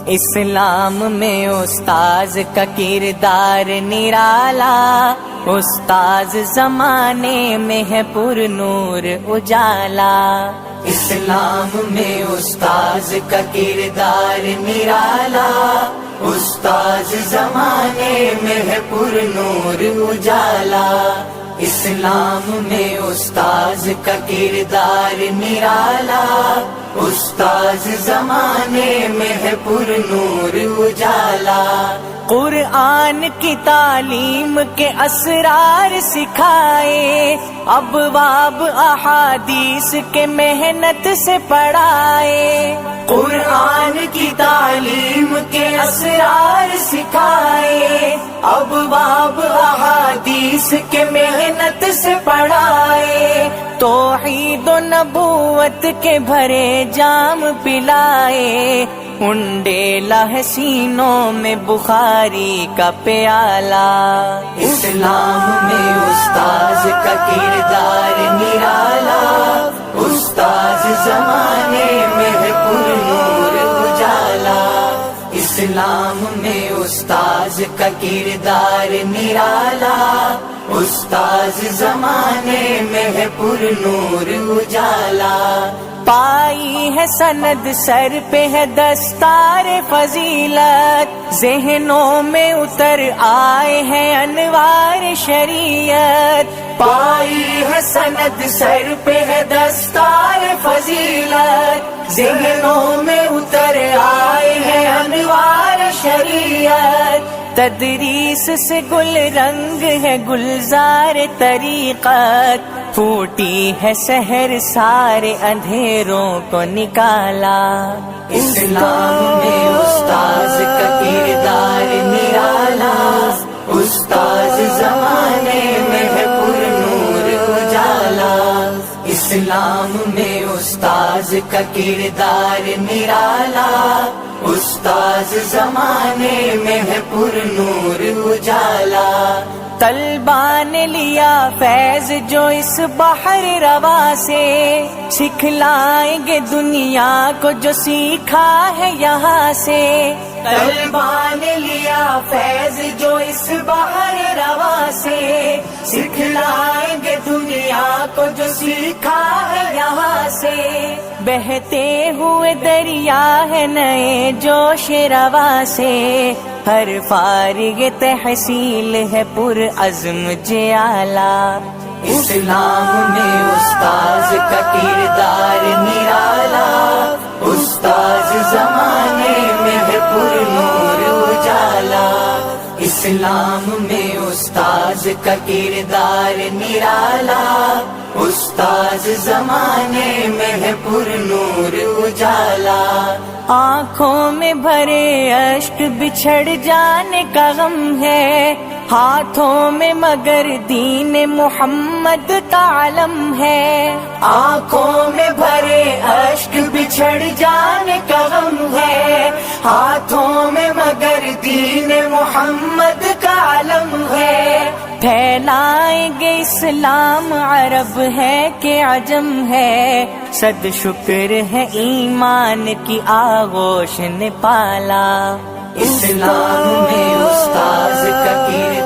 اسلام میں استاذ کا کردار نرالا، استاذ زمانے میں ہے پر نور اجالا۔ اسلام میں استاذ کا کردار نرالا، استاذ زمانے میں ہے پر نور اجالا۔ اسلام میں استاذ کا کردار نرالا، استاذ زمانے میں ہے پر نور اجالا۔ قرآن کی تعلیم کے اسرار سکھائے، ابواب احادیث کے محنت سے پڑھائے۔ قرآن کی تعلیم کے اسرار سکھائے، ابواب احادیث کے محنت سے پڑھائے۔ توحید و نبوت کے بھرے جام پلائے، انڈیلا ہے سینوں میں بخاری کا پیالہ۔ اسلام میں استاذ کا کردار نرالا، استاذ زمانے میں ہے پر نور اجالا۔ اسلام میں استاذ کا کردار نرالا، استاذ زمانے میں ہے پر نور اجالا۔ پائی ہے سند سر پہ ہے دستار فضیلت، ذہنوں میں اتر آئے ہیں انوار شریعت۔ پائی ہے سند سر پہ ہے دستار فضیلت، ذہنوں میں اتر آئے ہیں انوار شریعت۔ تدریس سے گل رنگ ہے گلزار طریقت، پھوٹی ہے سحر سارے اندھیروں کو نکالا۔ اسلام میں استاذ کا کردار نرالا، استاذ زمانے میں ہے پر نور اجالا۔ اسلام میں استاذ کا کردار نرالا، استاذ زمانے میں ہے پر نور اجالا۔ طلباء نے لیا فیض جو اس بحر رواں سے، سکھلائیں گے دنیا کو جو سیکھا ہے یہاں سے۔ طلباء نے لیا فیض جو اس بحر رواں سے، سکھلائیں گے دنیا کو جو سیکھا ہے یہاں سے۔ بہتے ہوئے دریا ہے نئے جوش رواں سے، ہر فارغ تحصیل ہے پر عزم جیالا۔ اسلام میں استاذ کا کردار نرالا، استاذ زمانے میں ہے پر نور اجالا۔ اسلام میں استاذ کا کردار نرالا، استاذ زمانے میں ہے پر نور اجالا۔ آنکھوں میں بھرے اشک بچھڑ جانے کا غم ہے، ہاتھوں میں مگر دین محمد کا علم ہے۔ آنکھوں میں بھرے اشک بچھڑ جانے کا غم ہے، ہاتھوں میں مگر دین محمد کا علم ہے۔ پھیلائیں گے اسلام عرب ہے کہ عجم ہے، صد شکر ہے ایمان کی آغوش نے پالا۔ اسلام میں استاذ کا کردار